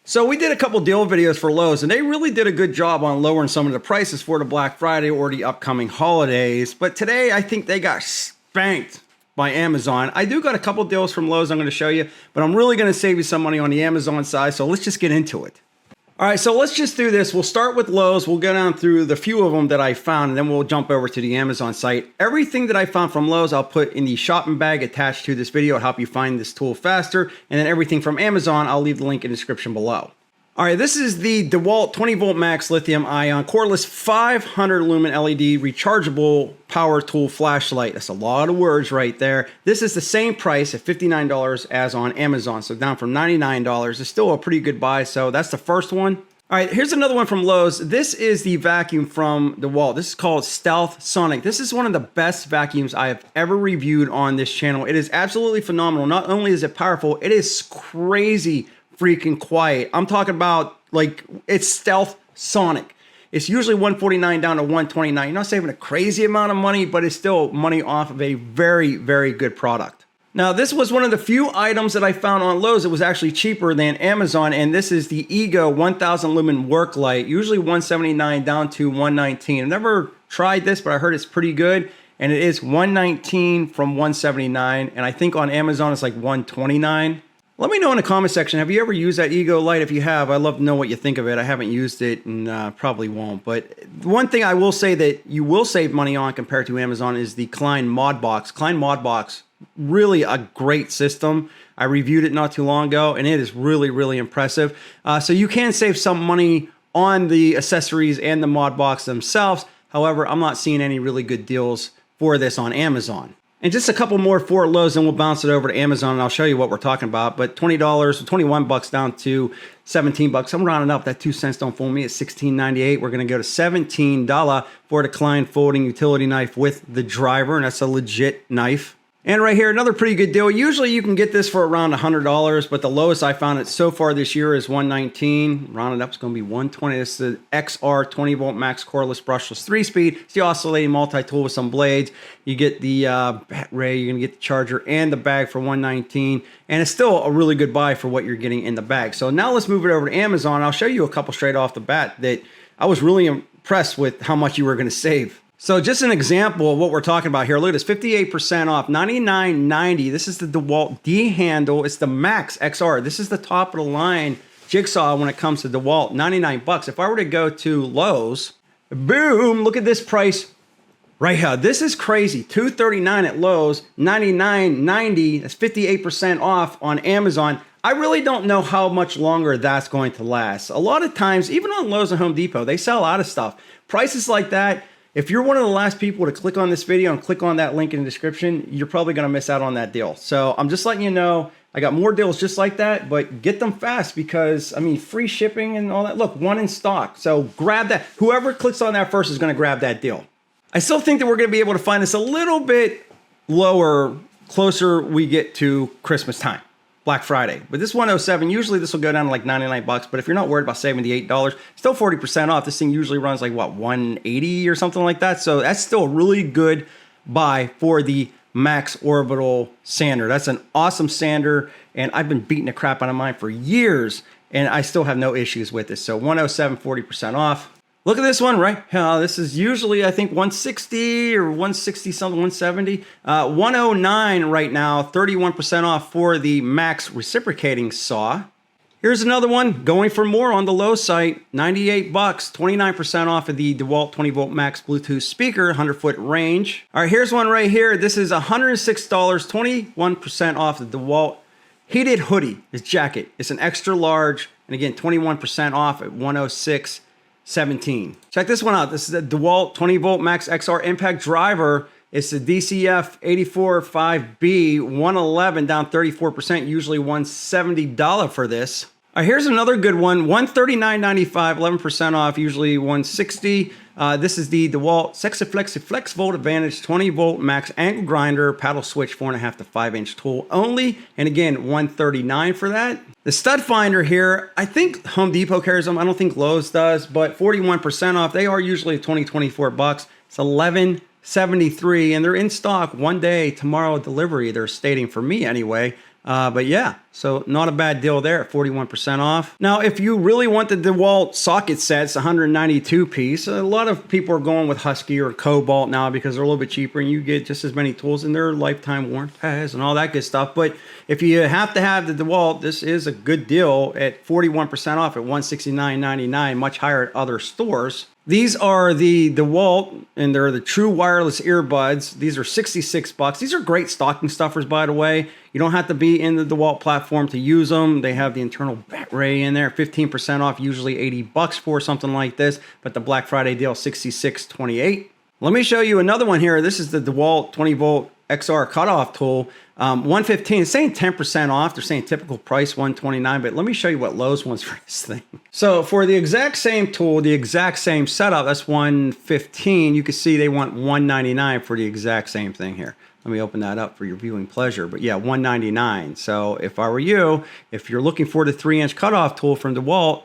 So we did a couple deal videos for Lowe's, and they really did a good job on lowering some of the prices for the Black Friday or the upcoming holidays. But today, I think they got spanked by Amazon. I do got a couple deals from Lowe's I'm going to show you, but I'm really going to save you some money on the Amazon side, so let's just get into it. All right, so let's just do this. We'll start with Lowe's. We'll go down through the few of them that I found, and then we'll jump over to the Amazon site. Everything that I found from Lowe's, I'll put in the shopping bag attached to this video to help you find this tool faster. And then everything from Amazon, I'll leave the link in the description below. All right, this is the DEWALT 20 volt max lithium ion cordless 500 lumen LED rechargeable power tool flashlight. That's a lot of words right there. This is the same price at $59 as on Amazon. So down from $99. It's still a pretty good buy. So that's the first one. All right, here's another one from Lowe's. This is the vacuum from DEWALT. This is called Stealth Sonic. This is one of the best vacuums I have ever reviewed on this channel. It is absolutely phenomenal. Not only is it powerful, it is crazy freaking quiet. I'm talking about, like, it's Stealth Sonic. It's usually $149 down to $129. You're not saving a crazy amount of money, but it's still money off of a very, very good product. Now, this was one of the few items that I found on Lowe's that was actually cheaper than Amazon, and this is the Ego 1000 lumen work light, usually $179 down to $119. I've never tried this, but I heard it's pretty good, and it is $119 from $179, and I think on Amazon it's like $129. Let me know in the comment section, have you ever used that Ego light? If you have, I'd love to know what you think of it. I haven't used it and probably won't. But one thing I will say that you will save money on compared to Amazon is the Klein Mod Box. Klein Mod Box, really a great system. I reviewed it not too long ago, and it is really, really impressive. So you can save some money on the accessories and the Mod Box themselves. However, I'm not seeing any really good deals for this on Amazon. And just a couple more for Lowe's, and we'll bounce it over to Amazon, and I'll show you what we're talking about. But $20, 21 bucks down to 17 bucks. I'm rounding up. That 2 cents don't fool me. It's $16.98. We're going to go to $17 for the Klein folding utility knife with the driver, and that's a legit knife. And right here, another pretty good deal. Usually you can get this for around $100, but the lowest I found it so far this year is $119. Rounded up, it's going to be $120. This is the XR 20 volt max cordless brushless 3-speed. It's the oscillating multi-tool with some blades. You get the bat ray, you're going to get the charger and the bag for $119. And it's still a really good buy for what you're getting in the bag. So now let's move it over to Amazon. I'll show you a couple straight off the bat that I was really impressed with how much you were going to save. So just an example of what we're talking about here. Look at this, 58% off, $99.90. This is the DEWALT D-handle. It's the Max XR. This is the top of the line jigsaw when it comes to DEWALT, 99 bucks. If I were to go to Lowe's, boom, look at this price right here. This is crazy, $239 at Lowe's, $99.90. That's 58% off on Amazon. I really don't know how much longer that's going to last. A lot of times, even on Lowe's and Home Depot, they sell out of stuff. Prices like that, if you're one of the last people to click on this video and click on that link in the description, you're probably going to miss out on that deal. So I'm just letting you know, I got more deals just like that, but get them fast because, I mean, free shipping and all that. Look, one in stock. So grab that. Whoever clicks on that first is going to grab that deal. I still think that we're going to be able to find this a little bit lower, closer we get to Christmas time. Black Friday. But this 107, usually this will go down to like 99 bucks, but if you're not worried about saving the $8, still 40% off. This thing usually runs like what, 180 or something like that. So that's still a really good buy for the Max Orbital sander. That's an awesome sander, and I've been beating the crap out of mine for years, and I still have no issues with this. So 107, 40% off. Look at this one, right? This is usually, I think, 160 or 160 something, 170. 109 right now, 31% off for the Max reciprocating saw. Here's another one, going for more on the Lowe's site, 98 bucks, 29% off of the DEWALT 20 volt max Bluetooth speaker, 100-foot range. All right, here's one right here. This is $106, 21% off the DEWALT heated hoodie, this jacket. It's an extra large, and again, 21% off at $106.17. Check this one out. This is a DEWALT 20 volt max XR impact driver. It's the DCF 845B 111 down 34%, usually $170 for this. All right, here's another good one, $139.95, 11% off, usually $160. This is the DEWALT Sexiflex Flex Volt Advantage 20 volt max angle grinder, paddle switch, 4.5 to 5 inch tool only. And again, $139 for that. The stud finder here, I think Home Depot carries them. I don't think Lowe's does, but 41% off. They are usually 24 bucks. It's $11.73, and they're in stock one day, tomorrow delivery, they're stating, for me anyway. But yeah, so not a bad deal there at 41% off. Now, if you really want the DEWALT socket sets, 192 piece, a lot of people are going with Husky or Cobalt now because they're a little bit cheaper and you get just as many tools in their lifetime warranties and all that good stuff. But if you have to have the DEWALT, this is a good deal at 41% off at $169.99, much higher at other stores. These are the DEWALT, and they're the true wireless earbuds. These are $66. These are great stocking stuffers, by the way. You don't have to be in the DEWALT platform to use them. They have the internal battery in there, 15% off, usually $80 for something like this. But the Black Friday deal, $66.28. Let me show you another one here. This is the DEWALT 20-volt XR cutoff tool. 115, it's saying 10% off. They're saying typical price $129, but let me show you what Lowe's wants for this thing. So for the exact same tool, the exact same setup, that's 115. You can see they want $199 for the exact same thing here. Let me open that up for your viewing pleasure. But yeah, $199. So if I were you, if you're looking for the 3-inch cutoff tool from DEWALT,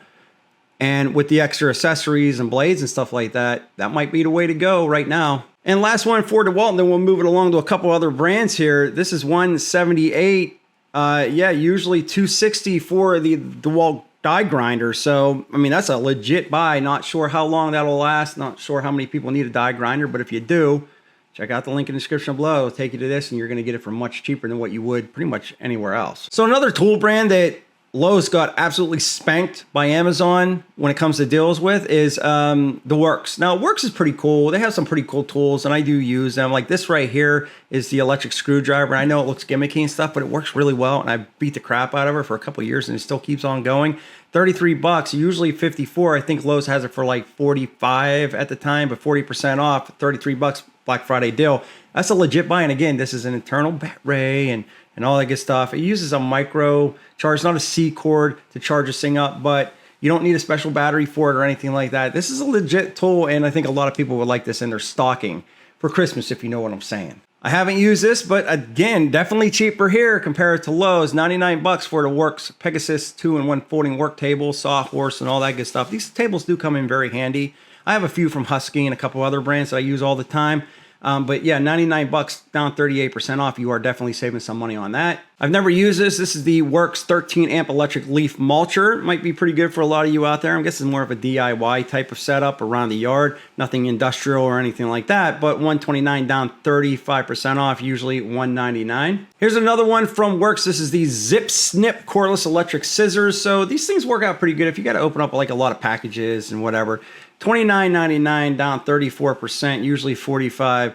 and with the extra accessories and blades and stuff like that, that might be the way to go right now. And last one for DEWALT, and then we'll move it along to a couple other brands here. This is 178. Yeah, usually 260 for the DEWALT die grinder. So, I mean, that's a legit buy. Not sure how long that'll last. Not sure how many people need a die grinder, but if you do, check out the link in the description below. It'll take you to this, and you're going to get it for much cheaper than what you would pretty much anywhere else. So another tool brand that Lowe's got absolutely spanked by Amazon when it comes to deals with is the WORX. Now, WORX is pretty cool. They have some pretty cool tools, and I do use them. Like this right here is the electric screwdriver. I know it looks gimmicky and stuff, but it works really well, and I beat the crap out of her for a couple of years, and it still keeps on going. $33, usually $54. I think Lowe's has it for like $45 at the time, but 40% off, $33 Black Friday deal. That's a legit buy, and again, this is an internal battery and all that good stuff. It uses a micro charge, not a C cord to charge this thing up, but you don't need a special battery for it or anything like that. This is a legit tool, and I think a lot of people would like this in their stocking for Christmas, if you know what I'm saying. I haven't used this, but again, definitely cheaper here compared to Lowe's. $99 for the WORX Pegasus 2-in-1 folding work table, sawhorse, and all that good stuff. These tables do come in very handy. I have a few from Husky and a couple other brands that I use all the time. But yeah, $99 down 38% off. You are definitely saving some money on that. I've never used this. This is the WORX 13 amp electric leaf mulcher. Might be pretty good for a lot of you out there. I'm guessing more of a DIY type of setup around the yard. Nothing industrial or anything like that, but $129 down 35% off, usually $199. Here's another one from WORX. This is the Zip Snip cordless electric scissors. So these things work out pretty good if you got to open up like a lot of packages and whatever. $29.99 down 34%, usually $45.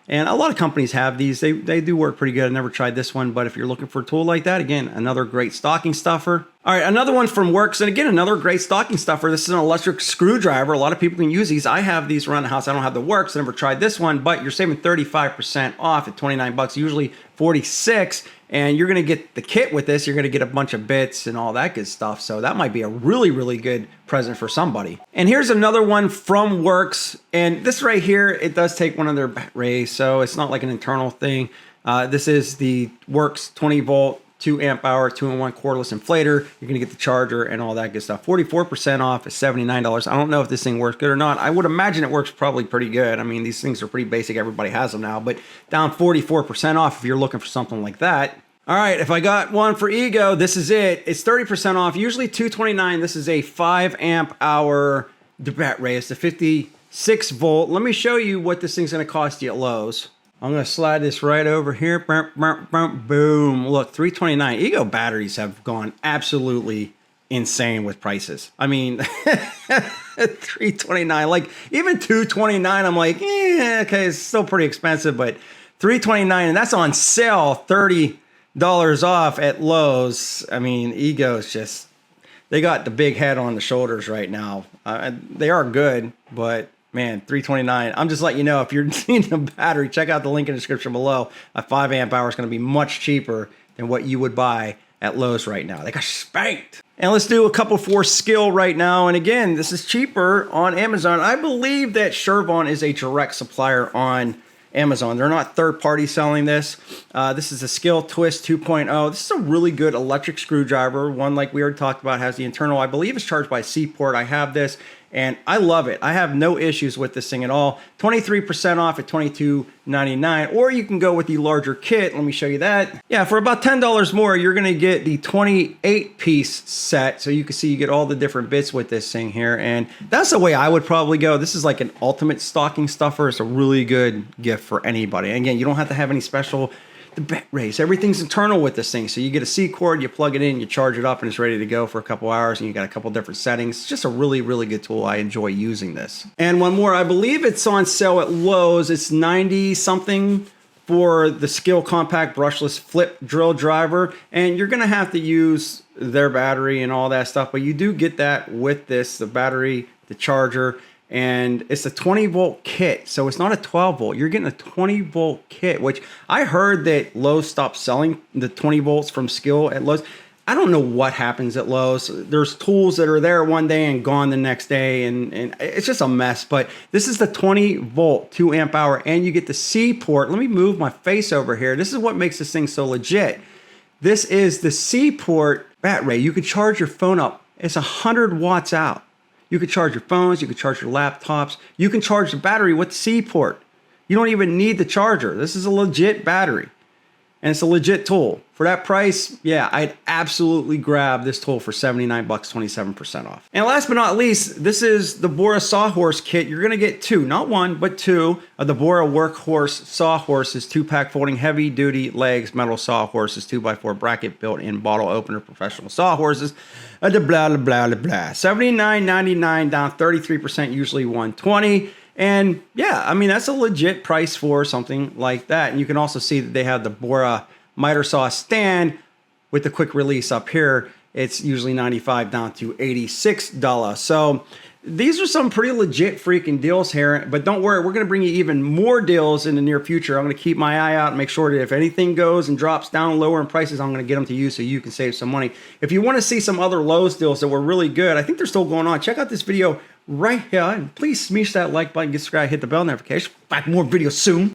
And a lot of companies have these. They do work pretty good. I've never tried this one, but if you're looking for a tool like that, again, another great stocking stuffer. All right, another one from WORX, and again, another great stocking stuffer. This is an electric screwdriver. A lot of people can use these. I have these around the house. I don't have the WORX. I never tried this one, but you're saving 35% off at $29, usually $46. And you're going to get the kit with this. You're going to get a bunch of bits and all that good stuff. So that might be a really, really good present for somebody. And here's another one from WORX. And this right here, it does take one of their batteries. So it's not like an internal thing. This is the WORX 20-volt, 2-amp-hour, 2-in-1 cordless inflator. You're going to get the charger and all that good stuff. 44% off is $79. I don't know if this thing works good or not. I would imagine it works probably pretty good. I mean, these things are pretty basic. Everybody has them now. But down 44% off if you're looking for something like that. All right, if I got one for Ego, this is it. It's 30% off, usually $229. This is a 5-amp-hour battery. It's the 56-volt. Let me show you what this thing's going to cost you at Lowe's. I'm going to slide this right over here. Boom. Look, $329. Ego batteries have gone absolutely insane with prices. I mean, $329. Like, even $229, I'm like, yeah, okay, it's still pretty expensive, but $329, and that's on sale, $30 off at Lowe's. I mean, Ego's just, they got the big head on the shoulders right now. They are good, but man, $329. I'm just letting you know, if you're needing a battery, check out the link in the description below. A 5-amp-hour is going to be much cheaper than what you would buy at Lowe's right now. They got spanked. And let's do a couple for Skil right now. And again, this is cheaper on Amazon. I believe that Shervon is a direct supplier on Amazon. They're not third-party selling this. This is a Skil Twist 2.0. This is a really good electric screwdriver. One like we already talked about has the internal, I believe it's charged by C port. I have this, And I love it. I have no issues with this thing at all. 23% off at $22.99, or you can go with the larger kit. Let me show you that. Yeah, for about $10 more, you're gonna get the 28-piece set. So you can see you get all the different bits with this thing here. And that's the way I would probably go. This is like an ultimate stocking stuffer. It's a really good gift for anybody. And again, you don't have to have any special the bat race. Everything's internal with this thing. So you get a C cord, you plug it in, you charge it up, and it's ready to go for a couple hours, and you got a couple different settings. It's just a really, really good tool. I enjoy using this. And one more, I believe it's on sale at Lowe's. It's 90 something for the Skil compact brushless flip drill driver. And you're gonna have to use their battery and all that stuff, but you do get that with this, the battery, the charger, and it's a 20 volt kit. So it's not a 12 volt. You're getting a 20 volt kit, which I heard that Lowe's stopped selling the 20 volts from Skil at Lowe's. I don't know what happens at Lowe's. There's tools that are there one day and gone the next day, and it's just a mess. But this is the 20 volt, 2 amp hour, and you get the C port. Let me move my face over here. This is what makes this thing so legit. This is the C port battery. You can charge your phone up. It's 100 watts out. You can charge your phones, you can charge your laptops, you can charge the battery with the C port. You don't even need the charger. This is a legit battery, and it's a legit tool. For that price, yeah, I'd absolutely grab this tool for 79 bucks, 27% off. And last but not least, this is the Bora sawhorse kit. You're gonna get two, not one, but two of the Bora workhorse sawhorses, 2-pack folding heavy duty legs, metal sawhorses, 2x4 bracket built-in bottle opener, professional sawhorses, blah, blah, blah, blah, blah. $79.99 down 33%, usually $120. And yeah, I mean, that's a legit price for something like that. And you can also see that they have the Bora miter saw stand with the quick release up here. It's usually $95 down to $86. So these are some pretty legit freaking deals here, but don't worry, we're going to bring you even more deals in the near future. I'm going to keep my eye out and make sure that if anything goes and drops down lower in prices, I'm going to get them to you so you can save some money. If you want to see some other Lowe's deals that were really good, I think they're still going on. Check out this video right here, and please smash that like button, get subscribed, hit the bell notification. Back more videos soon.